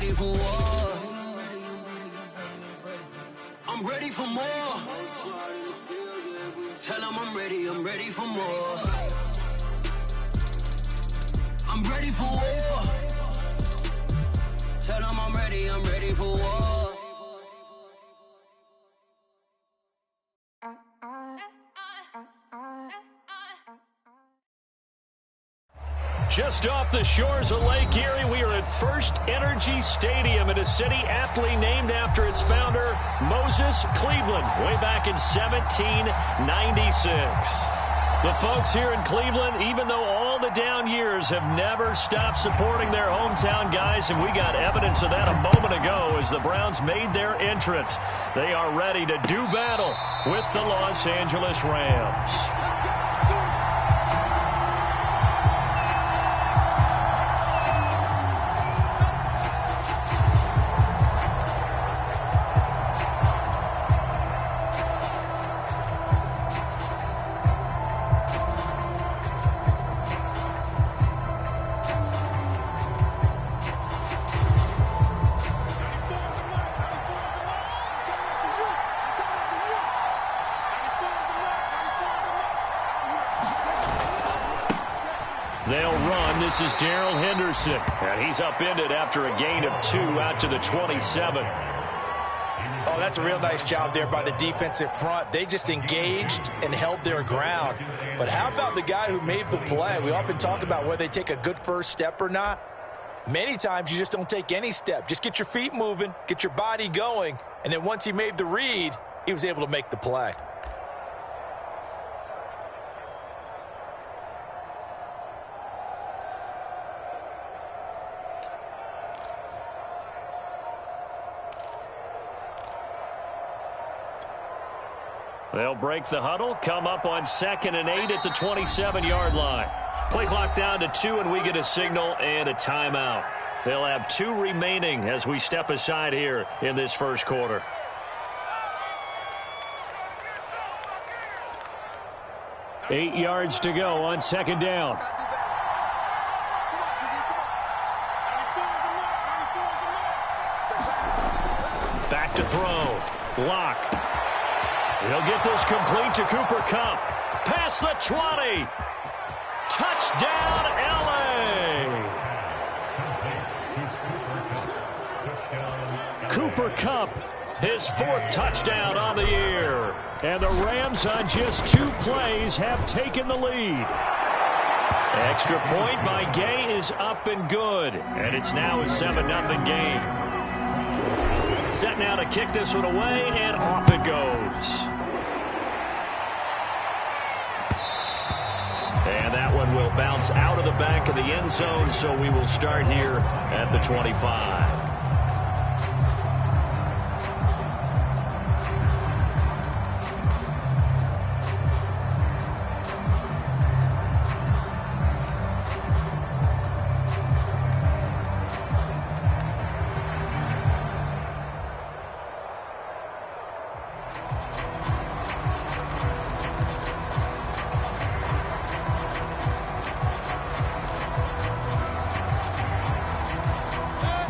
ready for war. I'm ready for more. Tell them I'm ready for more. I'm ready for war. Tell them I'm ready for war. Just off the shores of Lake Erie, we are at First Energy Stadium in a city aptly named after its founder, Moses Cleveland, way back in 1796. The folks here in Cleveland, even though all the down years, have never stopped supporting their hometown guys, and we got evidence of that a moment ago as the Browns made their entrance. They are ready to do battle with the Los Angeles Rams. They'll run. This is Darrell Henderson, and he's upended after a gain of 2 out to the 27. Oh, that's a real nice job there by the defensive front. They just engaged and held their ground. But how about the guy who made the play? We often talk about whether they take a good first step or not. Many times you just don't take any step. Just get your feet moving, get your body going, and then once he made the read, he was able to make the play. They'll break the huddle, come up on 2nd and 8 at the 27-yard line. Play clock down to 2, and we get a signal and a timeout. They'll have 2 remaining as we step aside here in this first quarter. Eight yards to go on 2nd down. Back to throw. Lock. He'll get this complete to Cooper Kupp. Past the 20. Touchdown, LA. Cooper Kupp, his 4th touchdown on the year. And the Rams on just 2 plays have taken the lead. Extra point by Gay is up and good. And it's now a 7-0 game. Set now to kick this one away, and off it goes. And that one will bounce out of the back of the end zone, so we will start here at the 25.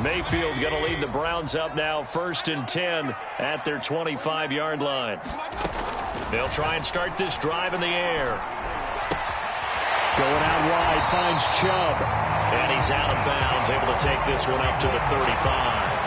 Mayfield going to lead the Browns up now, 1st and 10 at their 25-yard line. They'll try and start this drive in the air. Going out wide, finds Chubb. And he's out of bounds, able to take this one up to the 35.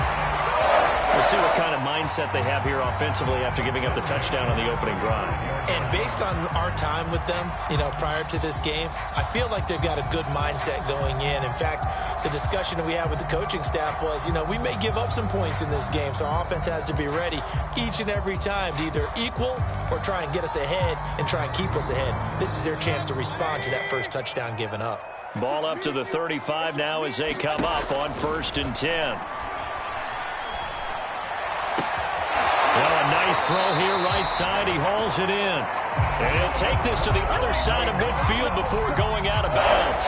We'll see what kind of mindset they have here offensively after giving up the touchdown on the opening drive. And based on our time with them, prior to this game, I feel like they've got a good mindset going in. In fact, the discussion that we had with the coaching staff was, we may give up some points in this game, so our offense has to be ready each and every time to either equal or try and get us ahead and try and keep us ahead. This is their chance to respond to that first touchdown given up. Ball up to the 35 now as they come up on 1st and 10. Well, a nice throw here right side. He hauls it in. And he'll take this to the other side of midfield before going out of bounds.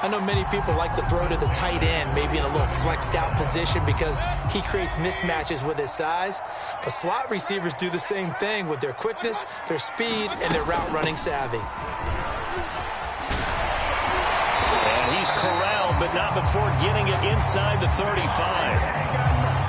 I know many people like to throw to the tight end, maybe in a little flexed out position because he creates mismatches with his size. But slot receivers do the same thing with their quickness, their speed, and their route running savvy. And he he's corralled, but not before getting it inside the 35.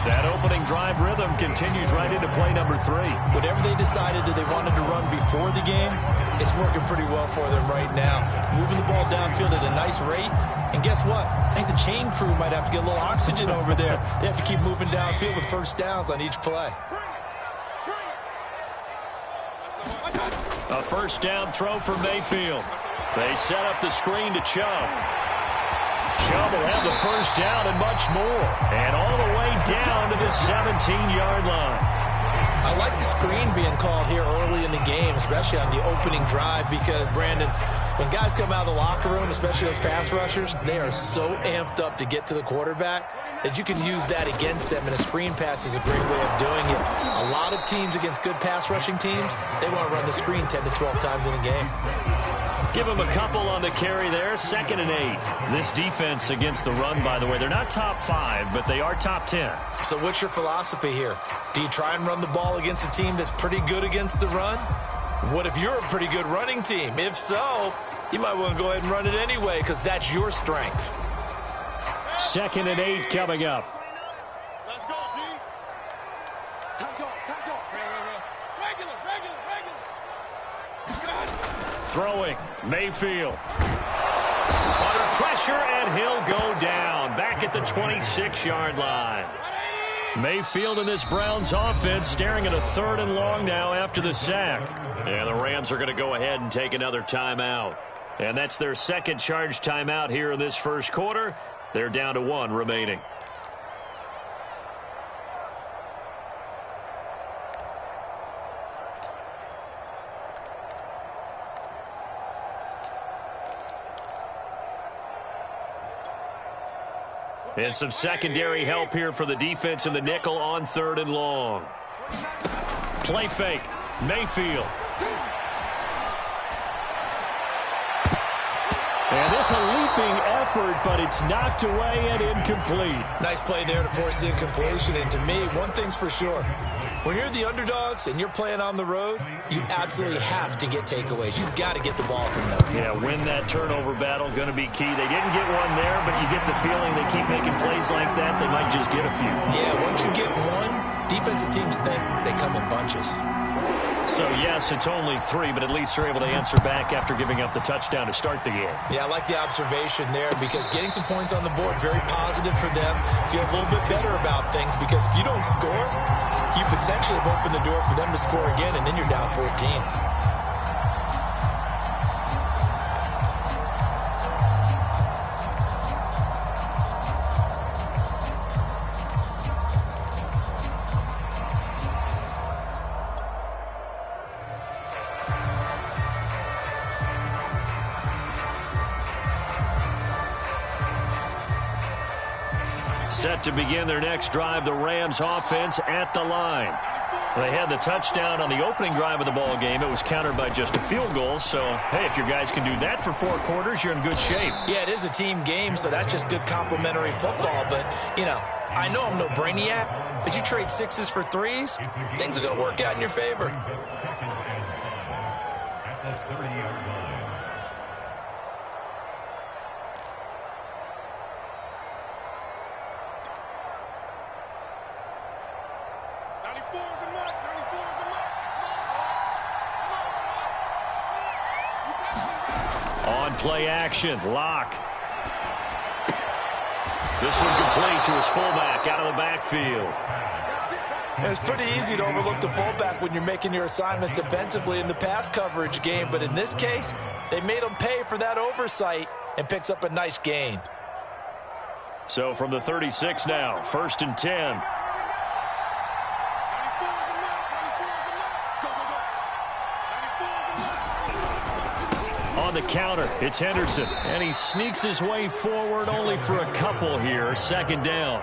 That opening drive rhythm continues right into play number 3. Whatever they decided that they wanted to run before the game, it's working pretty well for them right now. Moving the ball downfield at a nice rate. And guess what? I think the chain crew might have to get a little oxygen over there. They have to keep moving downfield with first downs on each play. A first down throw for Mayfield. They set up the screen to Chubb. Chubb will have the first down and much more. And all the way down to the 17-yard line. I like the screen being called here early in the game, especially on the opening drive, because, Brandon, when guys come out of the locker room, especially those pass rushers, they are so amped up to get to the quarterback that you can use that against them, and a screen pass is a great way of doing it. A lot of teams against good pass rushing teams, they want to run the screen 10 to 12 times in a game. Give him a couple on the carry there, 2nd and 8. This defense against the run, by the way, they're not top 5, but they are top 10. So what's your philosophy here? Do you try and run the ball against a team that's pretty good against the run? What if you're a pretty good running team? If so, you might want to go ahead and run it anyway, because that's your strength. 2nd and 8 coming up. Let's go, D. Time go. Regular. Got it. Throwing, Mayfield. Under pressure, and he'll go down. Back at the 26-yard line. Mayfield and this Browns offense staring at a 3rd and long now after the sack. And the Rams are going to go ahead and take another timeout. And that's their second charge timeout here in this first quarter. They're down to 1 remaining. And some secondary help here for the defense in the nickel on 3rd and long. Play fake. Mayfield. And this a leaping effort, but it's knocked away and incomplete. Nice play there to force the incompletion. And to me, one thing's for sure. When you're the underdogs and you're playing on the road, you absolutely have to get takeaways. You've got to get the ball from them. Yeah, win that turnover battle, going to be key. They didn't get one there, but you get the feeling they keep making plays like that, they might just get a few. Yeah, once you get one, defensive teams think they come in bunches. So, yes, it's only 3, but at least they're able to answer back after giving up the touchdown to start the game. Yeah, I like the observation there, because getting some points on the board, very positive for them. Feel a little bit better about things, because if you don't score, you potentially have opened the door for them to score again, and then you're down 14. Set to begin their next drive, the Rams offense at the line. They had the touchdown on the opening drive of the ball game. It was countered by just a field goal. So, hey, if your guys can do that for 4 quarters, you're in good shape. Yeah, it is a team game, so that's just good complimentary football. But, you know, I know I'm no brainiac, but you trade 6s for 3s, things are going to work out in your favor. On play action, Locke. This one complete to his fullback out of the backfield. It's pretty easy to overlook the fullback when you're making your assignments defensively in the pass coverage game, but in this case, they made him pay for that oversight and picks up a nice gain. So from the 36 now, 1st and 10. On the counter, it's Henderson, and he sneaks his way forward only for a couple here. 2nd down.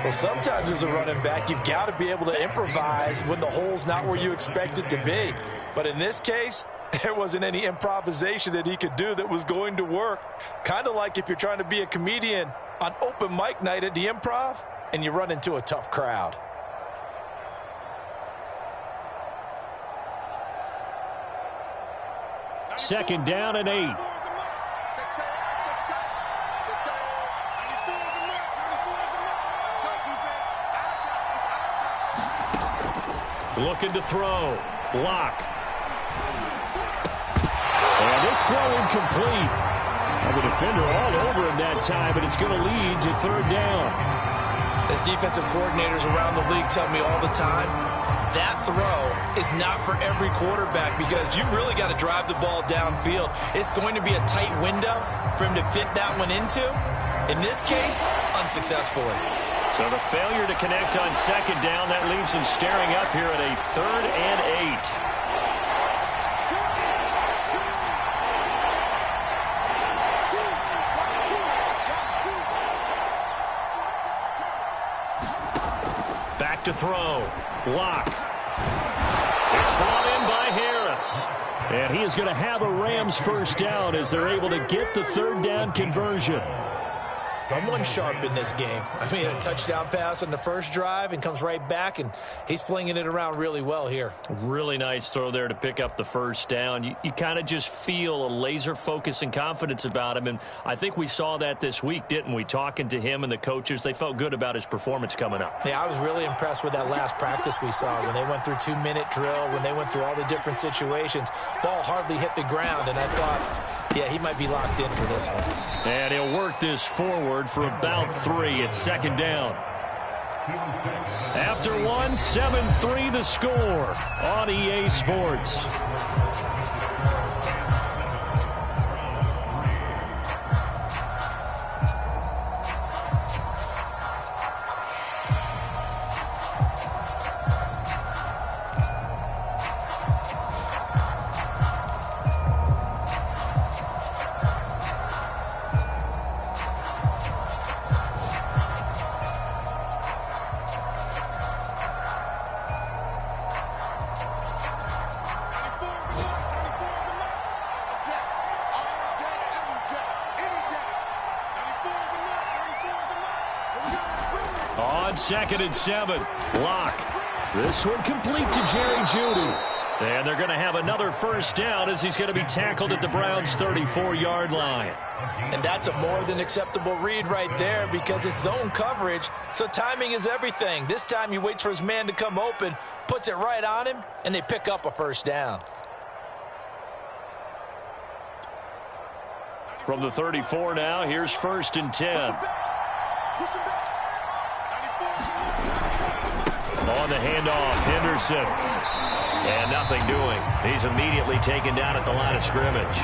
Well, sometimes as a running back, you've got to be able to improvise when the hole's not where you expect it to be. But in this case, there wasn't any improvisation that he could do that was going to work. Kind of like if you're trying to be a comedian on open mic night at the Improv and you run into a tough crowd. Second down and 8. Looking to throw. Lock. And this throw incomplete. The defender all over him that time, but it's going to lead to third down. As defensive coordinators around the league tell me all the time, that throw is not for every quarterback because you've really got to drive the ball downfield. It's going to be a tight window for him to fit that one into. In this case, unsuccessfully. So the failure to connect on second down, that leaves him staring up here at a 3rd and 8. Back to throw. Lock. It's brought in by Harris. And he is going to have a Rams first down as they're able to get the 3rd down conversion. Someone sharp in this game. I mean, a touchdown pass on the first drive and comes right back, and he's flinging it around really well here. Really nice throw there to pick up the first down. You kind of just feel a laser focus and confidence about him, and I think we saw that this week, didn't we? Talking to him and the coaches, they felt good about his performance coming up. Yeah, I was really impressed with that last practice we saw when they went through 2-minute drill, when they went through all the different situations. Ball hardly hit the ground, and I thought, yeah, he might be locked in for this one. And he'll work this forward for about 3 at second down. After 1, 7-3 the score on EA Sports. On 2nd and 7, Lock. This one complete to Jerry Jeudy. And they're going to have another first down as he's going to be tackled at the Browns' 34-yard line. And that's a more than acceptable read right there because it's zone coverage, so timing is everything. This time he waits for his man to come open, puts it right on him, and they pick up a first down. From the 34 now, here's 1st and 10. On the handoff, Henderson. And nothing doing. He's immediately taken down at the line of scrimmage.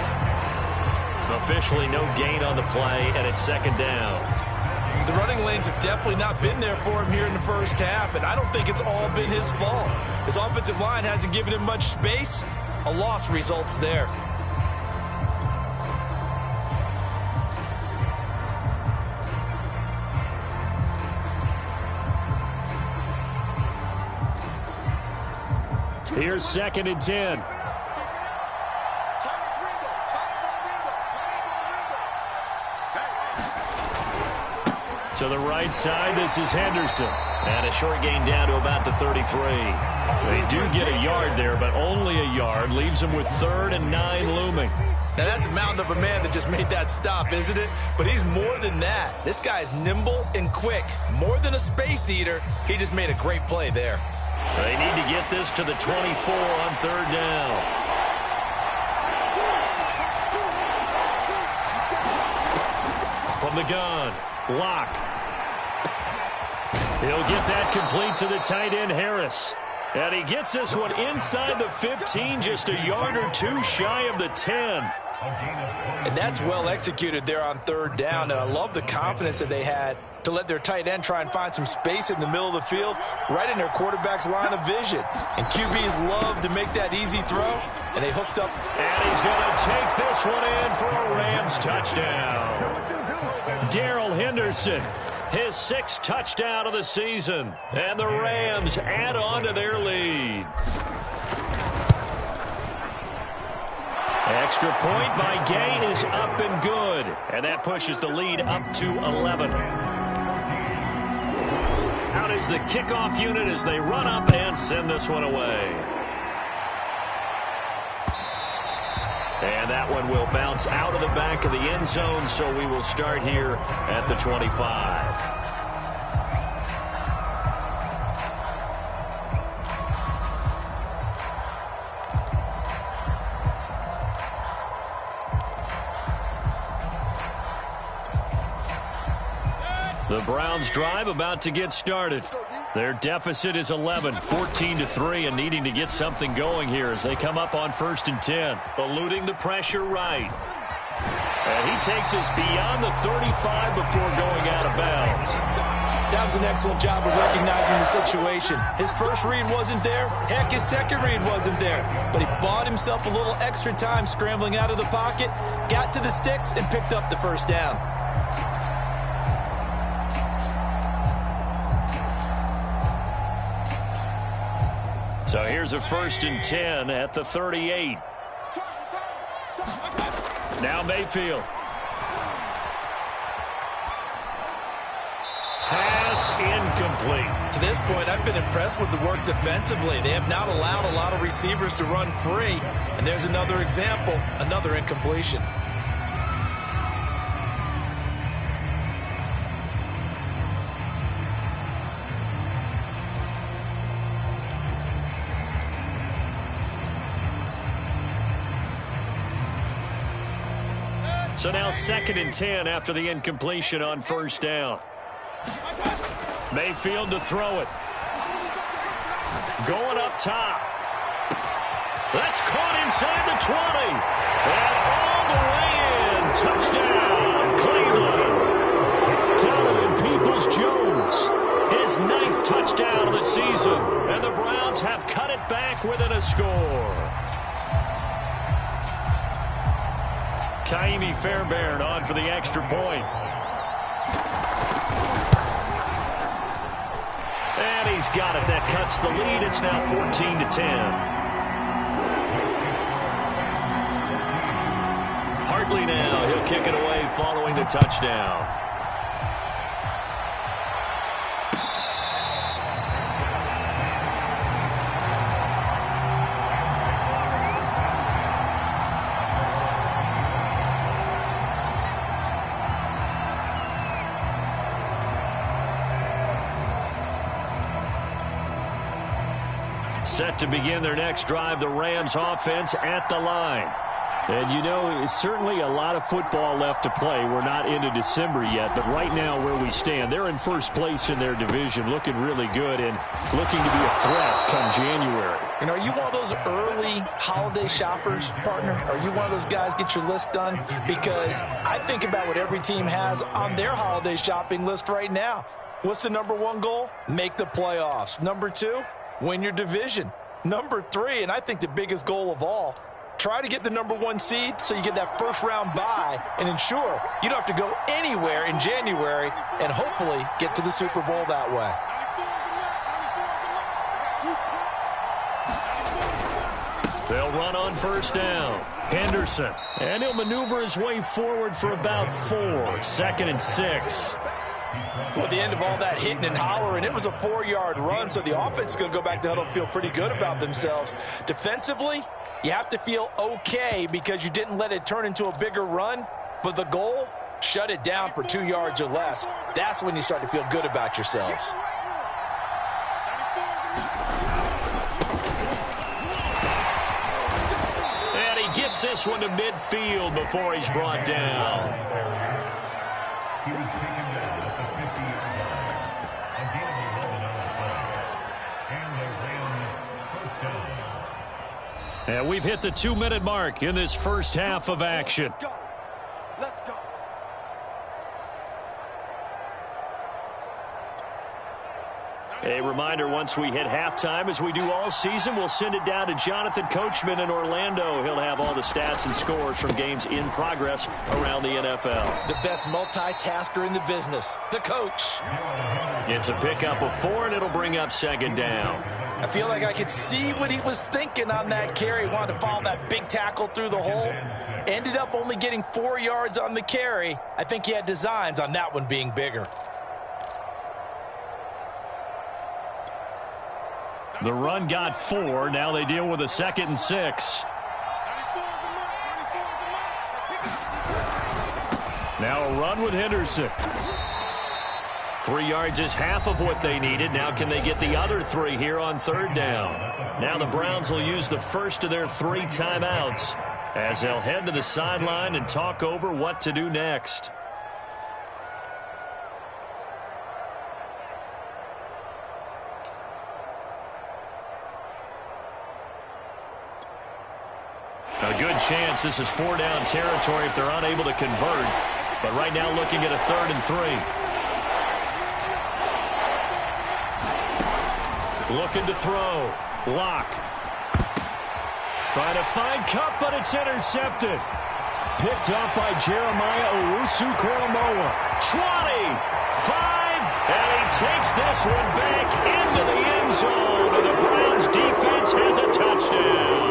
Officially no gain on the play, and it's 2nd down. The running lanes have definitely not been there for him here in the first half, and I don't think it's all been his fault. His offensive line hasn't given him much space. A loss results there. Here's 2nd and 10. To the right side, this is Henderson. And a short gain down to about the 33. They do get a yard there, but only a yard. Leaves them with 3rd and 9 looming. Now, that's a mountain of a man that just made that stop, isn't it? But he's more than that. This guy's nimble and quick. More than a space eater. He just made a great play there. They need to get this to the 24 on 3rd down. From the gun, Lock. He'll get that complete to the tight end, Harris. And he gets this one inside the 15, just a yard or 2 shy of the 10. And that's well executed there on 3rd down, and I love the confidence that they had to let their tight end try and find some space in the middle of the field, right in their quarterback's line of vision. And QBs love to make that easy throw, and they hooked up. And he's going to take this one in for a Rams touchdown. Darrell Henderson, his 6th touchdown of the season, and the Rams add on to their lead. Extra point by Gay is up and good, and that pushes the lead up to 11. Out is the kickoff unit as they run up and send this one away. And that one will bounce out of the back of the end zone, so we will start here at the 25. The Browns' drive about to get started. Their deficit is 11, 14-3, and needing to get something going here as they come up on 1st and 10. Eluding the pressure right. And he takes us beyond the 35 before going out of bounds. That was an excellent job of recognizing the situation. His first read wasn't there. Heck, his second read wasn't there. But he bought himself a little extra time scrambling out of the pocket, got to the sticks, and picked up the first down. So here's a 1st and 10 at the 38. Now Mayfield. Pass incomplete. To this point, I've been impressed with the work defensively. They have not allowed a lot of receivers to run free. And there's another example, another incompletion. So now 2nd and 10 after the incompletion on 1st down. Mayfield to throw it. Going up top. That's caught inside the 20. And all the way in. Touchdown, Cleveland. Donovan Peoples-Jones. His 9th touchdown of the season. And the Browns have cut it back within a score. Kaimi Fairbairn on for the extra point. And he's got it. That cuts the lead. It's now 14-10. Hartley now. He'll kick it away following the touchdown. Set to begin their next drive, the Rams offense at the line. And, you know, it's certainly a lot of football left to play. We're not into December yet, but right now where we stand, they're in first place in their division, looking really good and looking to be a threat come January. And are you one of those early holiday shoppers, partner? Are you one of those guys get your list done? Because I think about what every team has on their holiday shopping list right now. What's the number 1 goal? Make the playoffs. Number 2, win your division. Number 3, and I think the biggest goal of all, try to get the number 1 seed so you get that first-round bye and ensure you don't have to go anywhere in January and hopefully get to the Super Bowl that way. They'll run on 1st down. Henderson. And he'll maneuver his way forward for about 4. 2nd and 6. Well, at the end of all that hitting and hollering, it was a 4-yard run, so the offense is going to go back to huddle and feel pretty good about themselves. Defensively, you have to feel okay because you didn't let it turn into a bigger run, but the goal, shut it down for 2 yards or less. That's when you start to feel good about yourselves. And he gets this one to midfield before he's brought down. And we've hit the 2-minute mark in this first half of action. Let's go. Let's go. A reminder, once we hit halftime, as we do all season, we'll send it down to Jonathan Coachman in Orlando. He'll have all the stats and scores from games in progress around the NFL. The best multitasker in the business, the coach. It's a pickup of 4, and it'll bring up 2nd down. I feel like I could see what he was thinking on that carry. He wanted to follow that big tackle through the hole. Ended up only getting 4 yards on the carry. I think he had designs on that one being bigger. The run got 4. Now they deal with a 2nd and 6. Now a run with Henderson. 3 yards is half of what they needed. Now can they get the other 3 here on 3rd down? Now the Browns will use the first of their 3 timeouts as they'll head to the sideline and talk over what to do next. A good chance this is 4-down territory if they're unable to convert. But right now looking at a 3rd and 3. Looking to throw. Lock. Trying to find Cup, but it's intercepted. Picked up by Jeremiah Owusu-Koramoah. 20, 5, and he takes this one back into the end zone. And the Browns defense has a touchdown.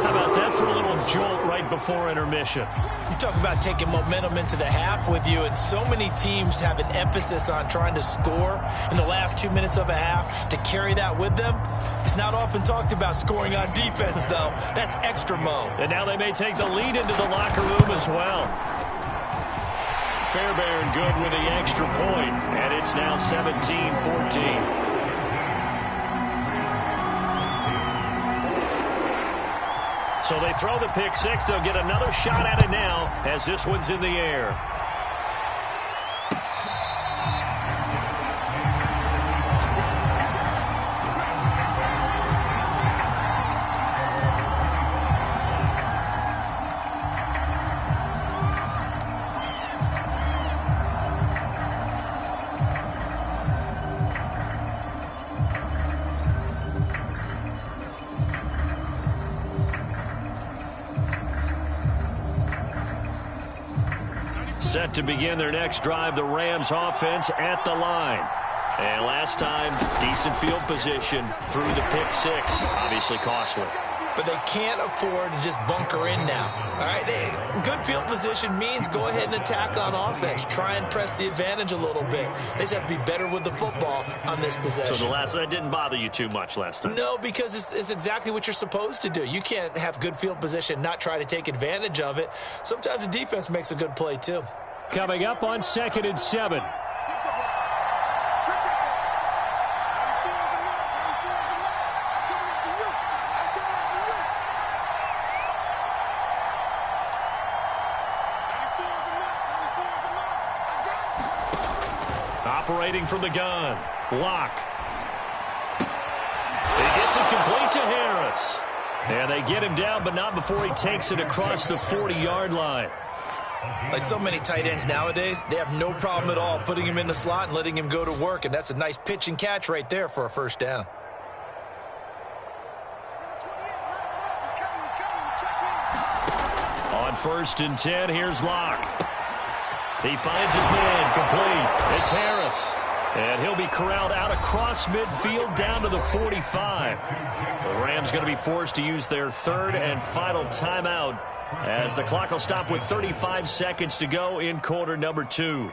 How about that for a little jolt right before intermission? You talk about taking momentum into the half with you, and so many teams have an emphasis on trying to score in the last 2 minutes of a half to carry that with them. It's not often talked about scoring on defense, though. That's extra mo. And now they may take the lead into the locker room as well. Fairbairn good with the extra point, and it's now 17-14. So they throw the pick six. They'll get another shot at it now as this one's in the air. Set to begin their next drive, the Rams offense at the line. And last time, decent field position through the pick six. Obviously costly. But they can't afford to just bunker in now. All right, good field position means go ahead and attack on offense. Try and press the advantage a little bit. They just have to be better with the football on this possession. So that didn't bother you too much last time? No, because it's exactly what you're supposed to do. You can't have good field position, not try to take advantage of it. Sometimes the defense makes a good play too. Coming up on 2nd and 7. Operating from the gun. Block. He gets it complete to Harris. And they get him down, but not before he takes it across the 40-yard line. Like so many tight ends nowadays, they have no problem at all putting him in the slot and letting him go to work, and that's a nice pitch and catch right there for a first down. On 1st and 10, here's Locke. He finds his man, complete. It's Harris. And he'll be corralled out across midfield down to the 45. The Rams going to be forced to use their 3rd and final timeout as the clock will stop with 35 seconds to go in quarter number 2.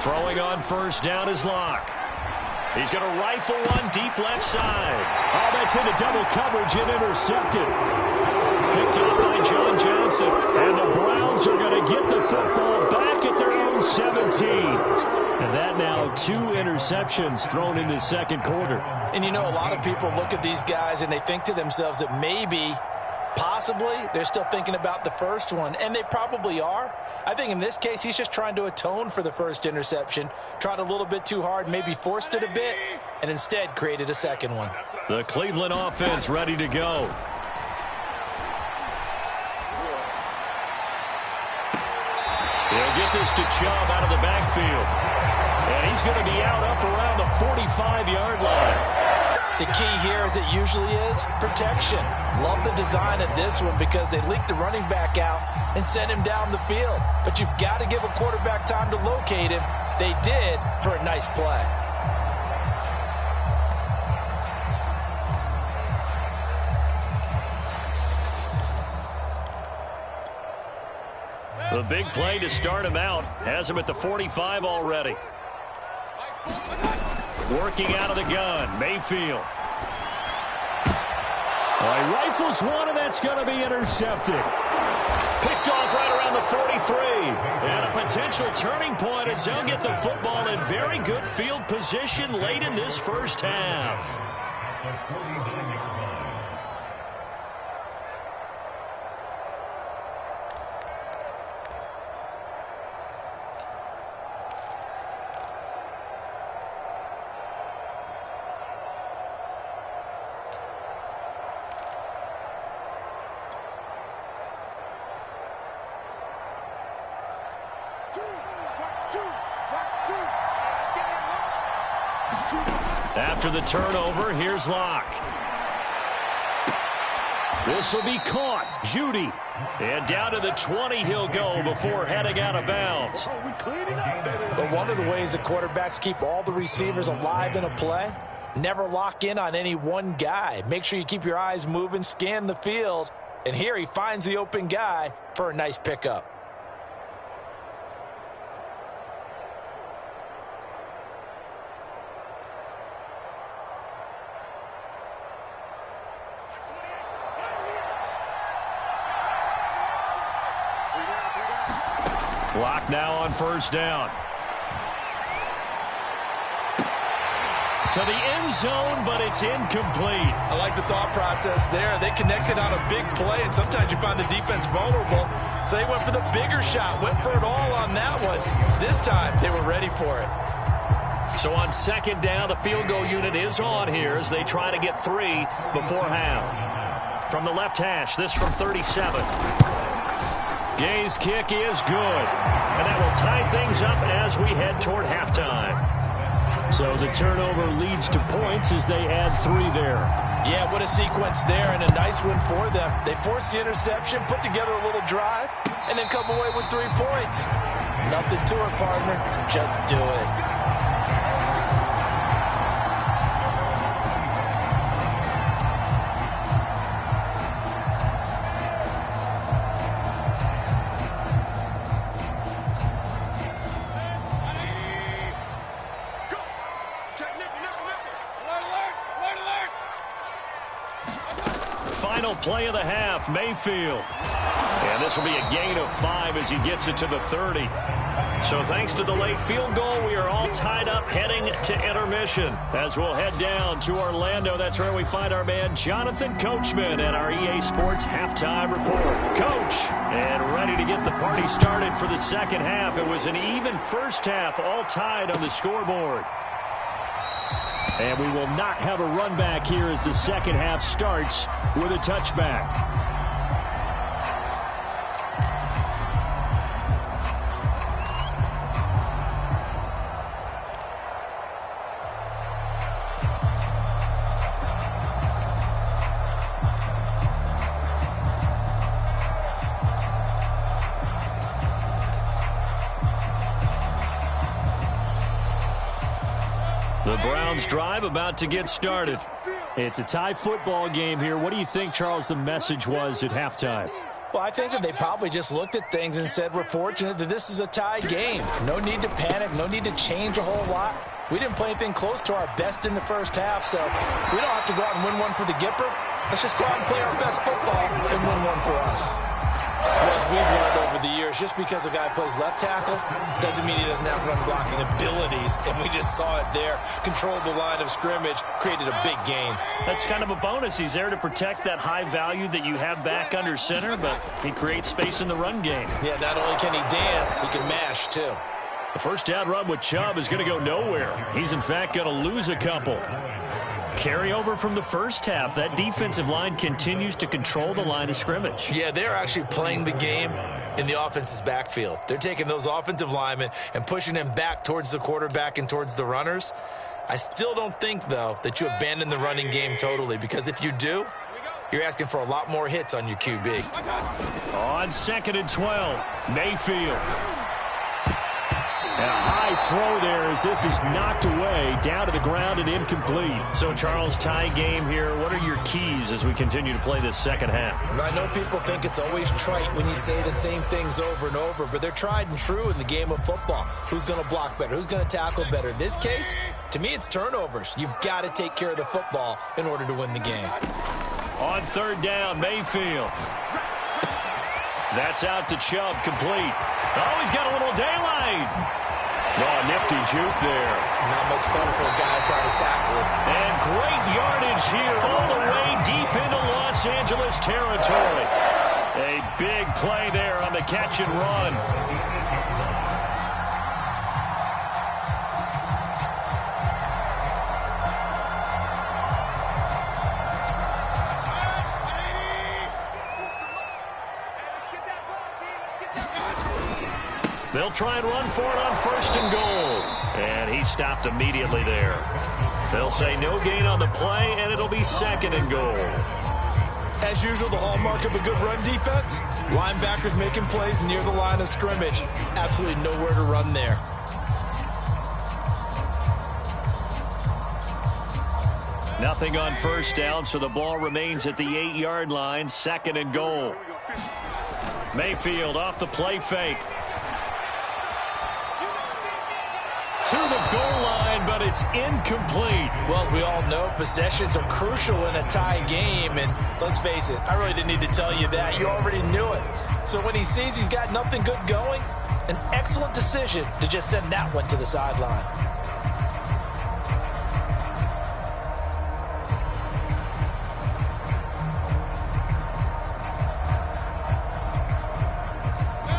Throwing on 1st down is Locke. He's going to rifle one deep left side. Oh, that's into double coverage and intercepted. Picked up by John Johnson. And the Browns are going to get the football back at their own 17. And that now 2 interceptions thrown in the second quarter. And you know, a lot of people look at these guys and they think to themselves that maybe, possibly, they're still thinking about the first one. And they probably are. I think in this case, he's just trying to atone for the first interception. Tried a little bit too hard, maybe forced it a bit, and instead created a second one. The Cleveland offense ready to go. He'll get this to Chubb out of the backfield. And he's going to be out up around the 45-yard line. The key here, as it usually is, protection. Love the design of this one because they leaked the running back out and sent him down the field. But you've got to give a quarterback time to locate him. They did for a nice play. The big play to start him out has him at the 45 already. Working out of the gun, Mayfield. He rifles one, and that's going to be intercepted. Picked off right around the 43. And a potential turning point as they'll get the football in very good field position late in this first half. After the turnover, here's Locke. This will be caught. Judy. And down to the 20 he'll go before heading out of bounds. But one of the ways the quarterbacks keep all the receivers alive in a play, never lock in on any one guy. Make sure you keep your eyes moving, scan the field. And here he finds the open guy for a nice pickup. Block now on first down. To the end zone, but it's incomplete. I like the thought process there. They connected on a big play, and sometimes you find the defense vulnerable. So they went for the bigger shot, went for it all on that one. This time, they were ready for it. So on second down, the field goal unit is on here as they try to get 3 before half. From the left hash, this from 37. Gay's kick is good. And that will tie things up as we head toward halftime. So the turnover leads to points as they add 3 there. Yeah, what a sequence there, and a nice one for them. They force the interception, put together a little drive, and then come away with 3 points. Nothing to it, partner. Just do it. Final play of the half, Mayfield. And this will be a gain of 5 as he gets it to the 30. So thanks to the late field goal, we are all tied up heading to intermission. As we'll head down to Orlando, that's where we find our man Jonathan Coachman at our EA Sports Halftime Report. Coach, and ready to get the party started for the second half. It was an even first half, all tied on the scoreboard. And we will not have a run back here as the second half starts with a touchback. The Browns drive about to get started. It's a tie football game here. What do you think, Charles, the message was at halftime? Well, I think that they probably just looked at things and said, we're fortunate that this is a tie game. No need to panic. No need to change a whole lot. We didn't play anything close to our best in the first half, so we don't have to go out and win one for the Gipper. Let's just go out and play our best football and win one for us. Well, as we've learned over the years, just because a guy plays left tackle doesn't mean he doesn't have run blocking abilities, and we just saw it there. Controlled the line of scrimmage, created a big gain. That's kind of a bonus. He's there to protect that high value that you have back under center, but he creates space in the run game. Yeah, not only can he dance, he can mash, too. The first down run with Chubb is going to go nowhere. He's, in fact, going to lose a couple. Carryover from the first half. That defensive line continues to control the line of scrimmage. Yeah, they're actually playing the game in the offense's backfield. They're taking those offensive linemen and pushing them back towards the quarterback and towards the runners. I still don't think, though, that you abandon the running game totally, because if you do, you're asking for a lot more hits on your QB. On 2nd and 12, Mayfield. And a high throw there as this is knocked away, down to the ground and incomplete. So, Charles, tie game here. What are your keys as we continue to play this second half? I know people think it's always trite when you say the same things over and over, but they're tried and true in the game of football. Who's going to block better? Who's going to tackle better? In this case, to me, it's turnovers. You've got to take care of the football in order to win the game. On 3rd down, Mayfield. That's out to Chubb, complete. Oh, he's got a little daylight. Oh, nifty juke there. Not much fun for a guy trying to tackle it. And great yardage here all the way deep into Los Angeles territory. A big play there on the catch and run. They'll try and run for it on 1st and goal. And he stopped immediately there. They'll say no gain on the play, and it'll be 2nd and goal. As usual, the hallmark of a good run defense, linebackers making plays near the line of scrimmage. Absolutely nowhere to run there. Nothing on 1st down, so the ball remains at the 8-yard line, 2nd and goal. Mayfield off the play fake. To the goal line, but it's incomplete. Well, as we all know, possessions are crucial in a tie game, and let's face it, I really didn't need to tell you that. You already knew it. So when he sees he's got nothing good going, an excellent decision to just send that one to the sideline.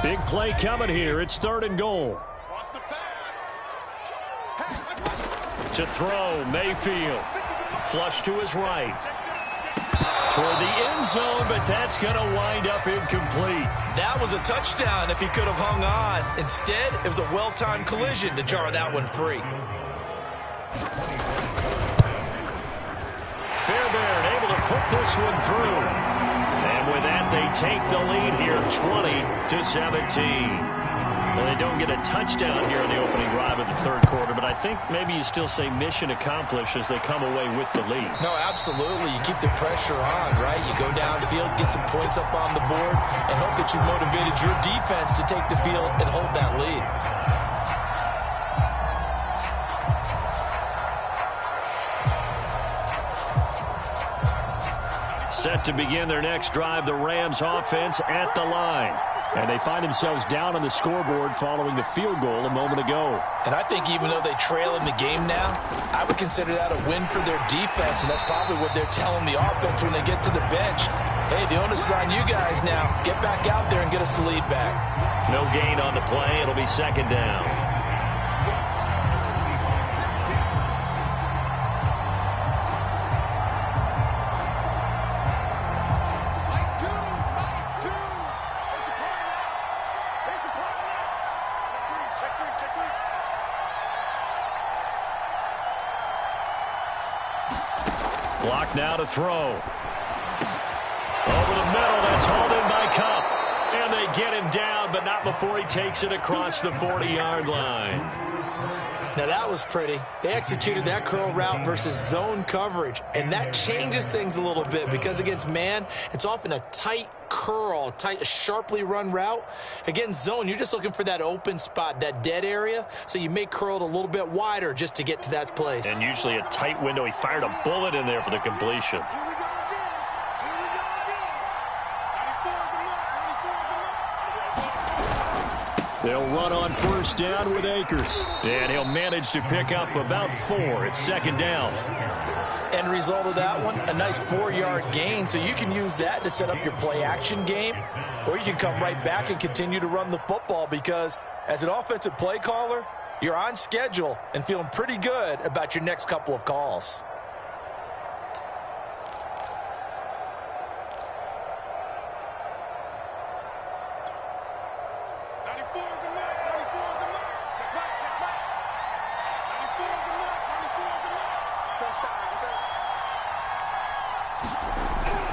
Big play coming here. It's 3rd and goal. To throw, Mayfield. Flush to his right. Toward the end zone, but that's going to wind up incomplete. That was a touchdown if he could have hung on. Instead, it was a well-timed collision to jar that one free. Fairbairn able to put this one through. And with that, they take the lead here, 20-17. Well, they don't get a touchdown here in the opening drive of the 3rd quarter, but I think maybe you still say mission accomplished as they come away with the lead. No, absolutely. You keep the pressure on, right? You go downfield, get some points up on the board, and hope that you motivated your defense to take the field and hold that lead. Set to begin their next drive, the Rams offense at the line. And they find themselves down on the scoreboard following the field goal a moment ago. And I think even though they trail in the game now, I would consider that a win for their defense, and that's probably what they're telling the offense when they get to the bench. Hey, the onus is on you guys now. Get back out there and get us the lead back. No gain on the play. It'll be 2nd down. Block now to throw. Over the middle, that's hauled in by Cup. And they get him down, but not before he takes it across the 40-yard line. Now that was pretty. They executed that curl route versus zone coverage, and that changes things a little bit because against man, it's often a tight curl, tight, sharply run route. Against zone, you're just looking for that open spot, that dead area, so you may curl it a little bit wider just to get to that place. And usually a tight window. He fired a bullet in there for the completion. They'll run on 1st down with Akers. And he'll manage to pick up about 4. It's 2nd down. End result of that one, a nice 4-yard gain. So you can use that to set up your play-action game, or you can come right back and continue to run the football because as an offensive play caller, you're on schedule and feeling pretty good about your next couple of calls.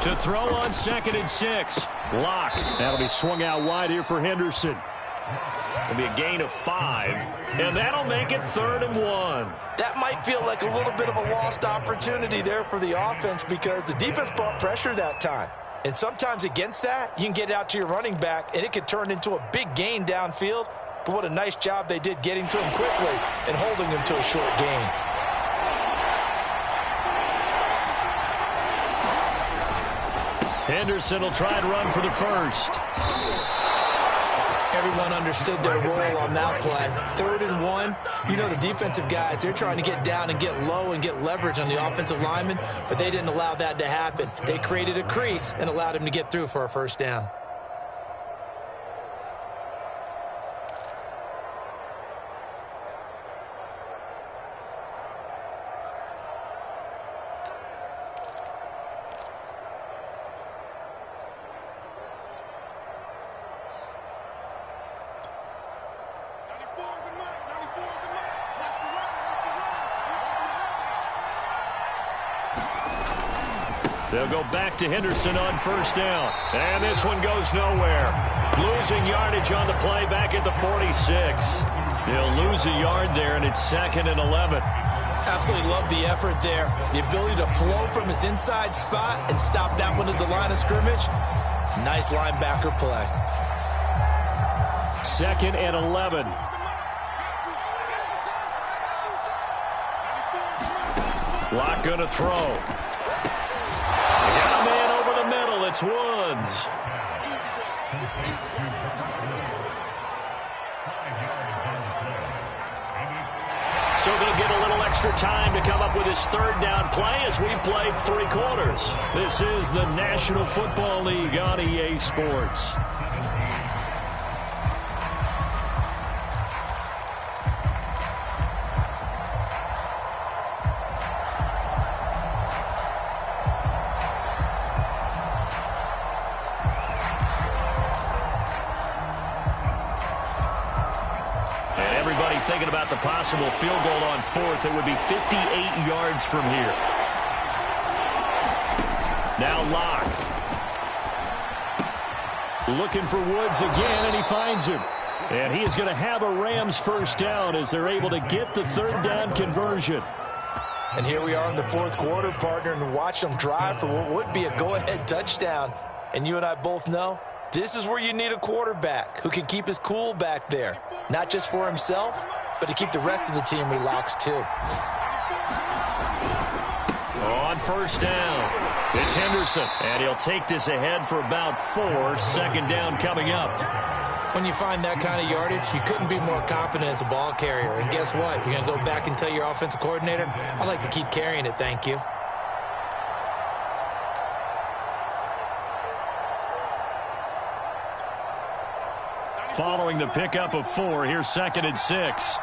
To throw on 2nd and 6. Lock. That'll be swung out wide here for Henderson. It'll be a gain of 5. And that'll make it 3rd and 1. That might feel like a little bit of a lost opportunity there for the offense because the defense brought pressure that time. And sometimes against that, you can get out to your running back, and it could turn into a big gain downfield. But what a nice job they did getting to him quickly and holding him to a short gain. Henderson will try and run for the 1st. Everyone understood their role on that play. 3rd and 1. You know the defensive guys, they're trying to get down and get low and get leverage on the offensive lineman, but they didn't allow that to happen. They created a crease and allowed him to get through for a 1st down. They'll go back to Henderson on first down. And this one goes nowhere. Losing yardage on the play back at the 46. They'll lose a yard there, and it's 2nd and 11. Absolutely love the effort there. The ability to flow from his inside spot and stop that one at the line of scrimmage. Nice linebacker play. 2nd and 11. Lock going to throw. They got a man over the middle. It's Woods. So they'll get a little extra time to come up with his 3rd down play as we played 3 quarters. This is the National Football League on EA Sports. Thinking about the possible field goal on 4th. It would be 58 yards from here. Now Locke. Looking for Woods again, and he finds him. And he is going to have a Rams 1st down as they're able to get the 3rd down conversion. And here we are in the 4th quarter, partner, and watch them drive for what would be a go-ahead touchdown. And you and I both know this is where you need a quarterback who can keep his cool back there. Not just for himself, but to keep the rest of the team relaxed too. On 1st down, it's Henderson. And he'll take this ahead for about 4. 2nd down coming up. When you find that kind of yardage, you couldn't be more confident as a ball carrier. And guess what? You're going to go back and tell your offensive coordinator, I'd like to keep carrying it, thank you. Following the pickup of 4, here's 2nd and 6.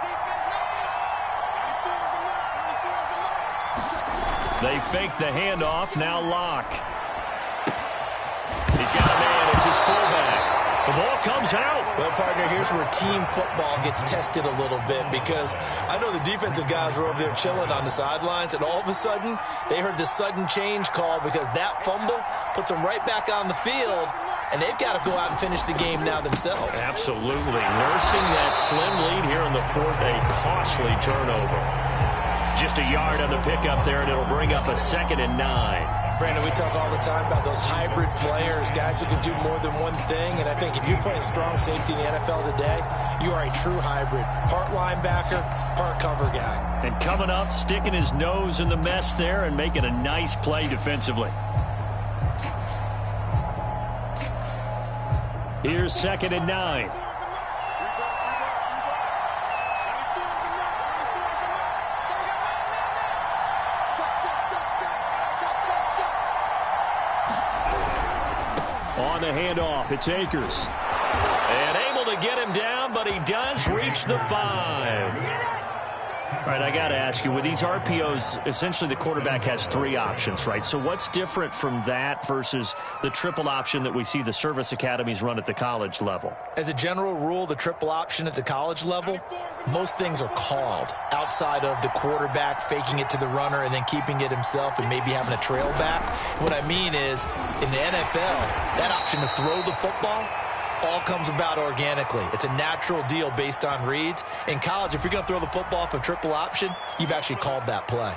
They fake the handoff. Now Locke. He's got a man. It's his fullback. The ball comes out. Well, partner, here's where team football gets tested a little bit, because I know the defensive guys were over there chilling on the sidelines, and all of a sudden, they heard the sudden change call because that fumble puts them right back on the field. And they've got to go out and finish the game now themselves. Absolutely. Nursing that slim lead here in the 4th, a costly turnover. Just a yard on the pickup there, and it'll bring up a 2nd and 9. Brandon, we talk all the time about those hybrid players, guys who can do more than one thing. And I think if you're playing strong safety in the NFL today, you are a true hybrid. Part linebacker, part cover guy. And coming up, sticking his nose in the mess there and making a nice play defensively. Here's 2nd and 9. On the handoff, it's Akers. And able to get him down, but he does reach the 5. All right, I got to ask you, with these RPOs, essentially the quarterback has 3 options, right? So what's different from that versus the triple option that we see the service academies run at the college level? As a general rule, the triple option at the college level, most things are called outside of the quarterback faking it to the runner and then keeping it himself and maybe having a trail back. What I mean is, in the NFL, that option to throw the football all comes about organically. It's a natural deal based on reads. In college, if you're going to throw the football for triple option, you've actually called that play.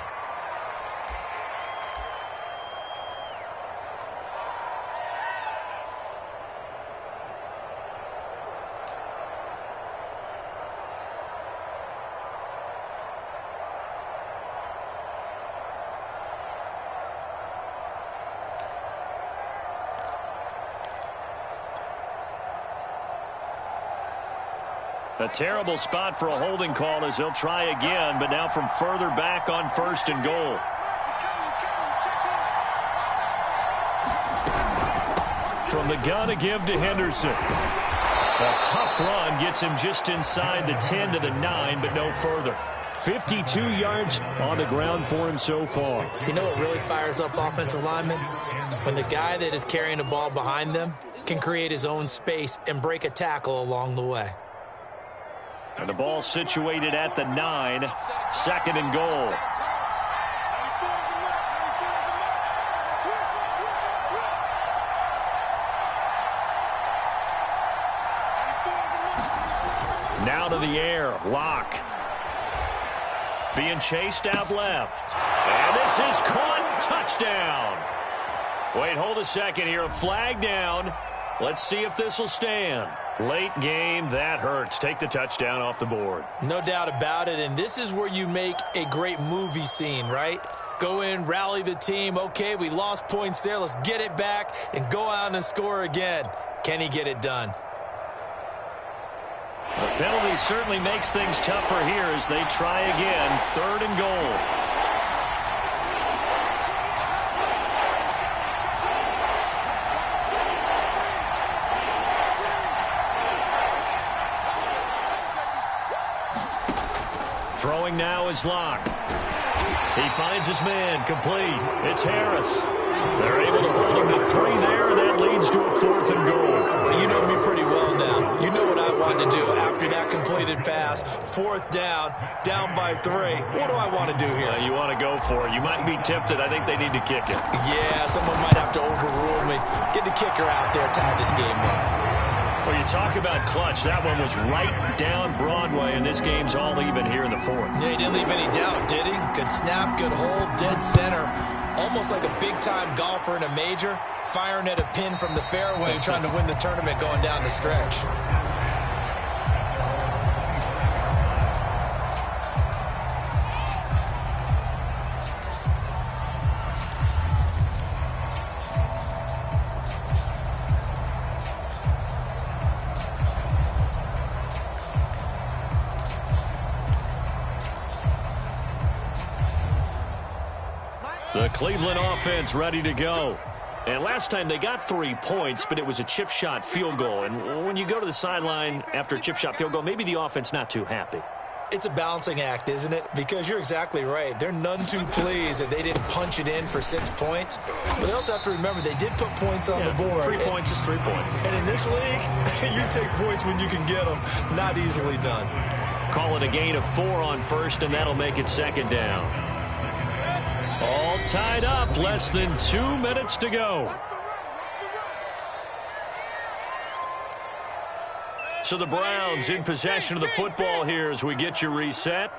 A terrible spot for a holding call as he'll try again, but now from further back on 1st and goal. From the gun to give to Henderson. A tough run gets him just inside the 10 to the 9, but no further. 52 yards on the ground for him so far. You know what really fires up offensive linemen? When the guy that is carrying the ball behind them can create his own space and break a tackle along the way. And the ball situated at the 9, 2nd and goal. Now to the air. Locke. Being chased out left. And this is caught. Touchdown. Wait, hold a second here. A flag down. Let's see if this will stand. Late game, that hurts. Take the touchdown off the board. No doubt about it, and this is where you make a great movie scene, right? Go in, rally the team. Okay, we lost points there. Let's get it back and go out and score again. Can he get it done? The penalty certainly makes things tougher here as they try again. 3rd and goal. Throwing now is Locke. He finds his man, complete. It's Harris. They're able to hold him to 3 there, and that leads to a 4th and goal. Well, you know me pretty well now. You know what I want to do after that completed pass. 4th down, down by 3. What do I want to do here? You want to go for it. You might be tempted. I think they need to kick it. Yeah, someone might have to overrule me. Get the kicker out there, tie this game up. Well, you talk about clutch. That one was right down Broadway, and this game's all even here in the 4th. Yeah, he didn't leave any doubt, did he? Good snap, good hold, dead center. Almost like a big-time golfer in a major, firing at a pin from the fairway, trying to win the tournament going down the stretch. The Cleveland offense ready to go. And last time they got 3 points, but it was a chip shot field goal. And when you go to the sideline after a chip shot field goal, maybe the offense not too happy. It's a balancing act, isn't it? Because you're exactly right. They're none too pleased that they didn't punch it in for 6 points. But they also have to remember they did put points on the board. 3 points is 3 points. And in this league, you take points when you can get them. Not easily done. Call it a gain of 4 on 1st, and that'll make it 2nd down. All tied up, less than 2 minutes to go. So the Browns in possession of the football here as we get you reset.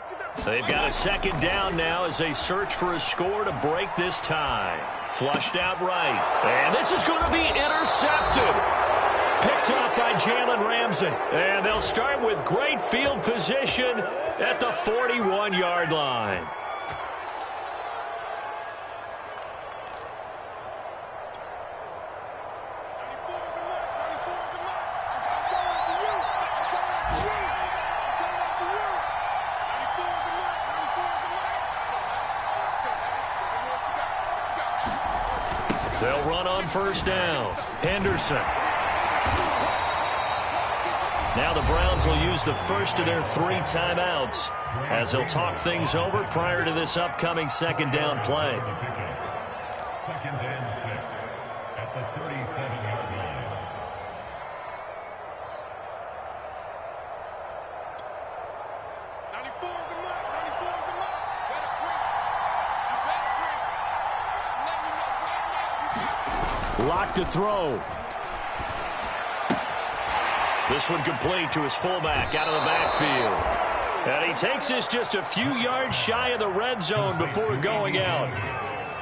They've got a 2nd down now as they search for a score to break this tie. Flushed out right. And this is going to be intercepted. Picked off by Jalen Ramsey. And they'll start with great field position at the 41-yard line. They'll run on 1st down. Henderson. Now the Browns will use the first of their 3 timeouts as they'll talk things over prior to this upcoming 2nd down play. Second and 6 at the 37-yard line. Locke to throw. This one complete to his fullback out of the backfield. And he takes this just a few yards shy of the red zone before going out.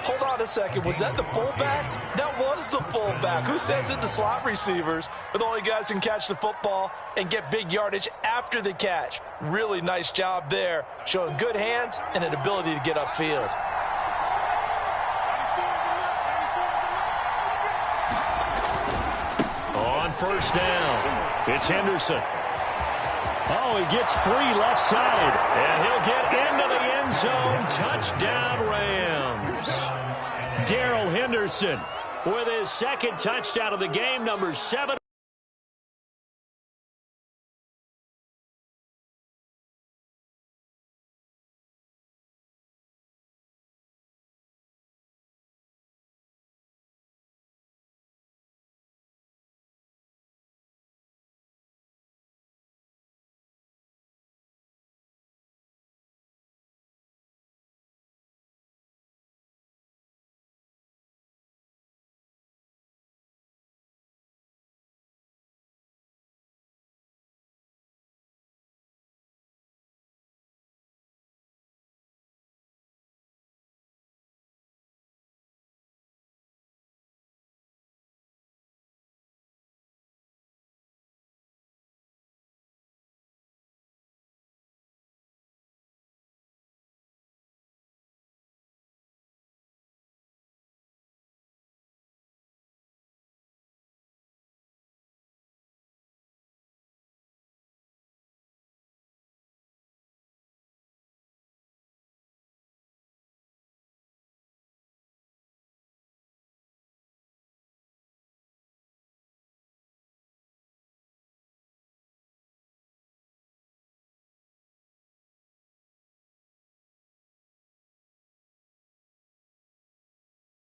Hold on a second. Was that the fullback? That was the fullback. Who says it? The slot receivers are the only guys who can catch the football and get big yardage after the catch. Really nice job there, showing good hands and an ability to get upfield. On 1st down, it's Henderson. Oh, he gets free left side, and he'll get into the end zone. Touchdown, Rams. Darrell Henderson with his 2nd touchdown of the game, number 7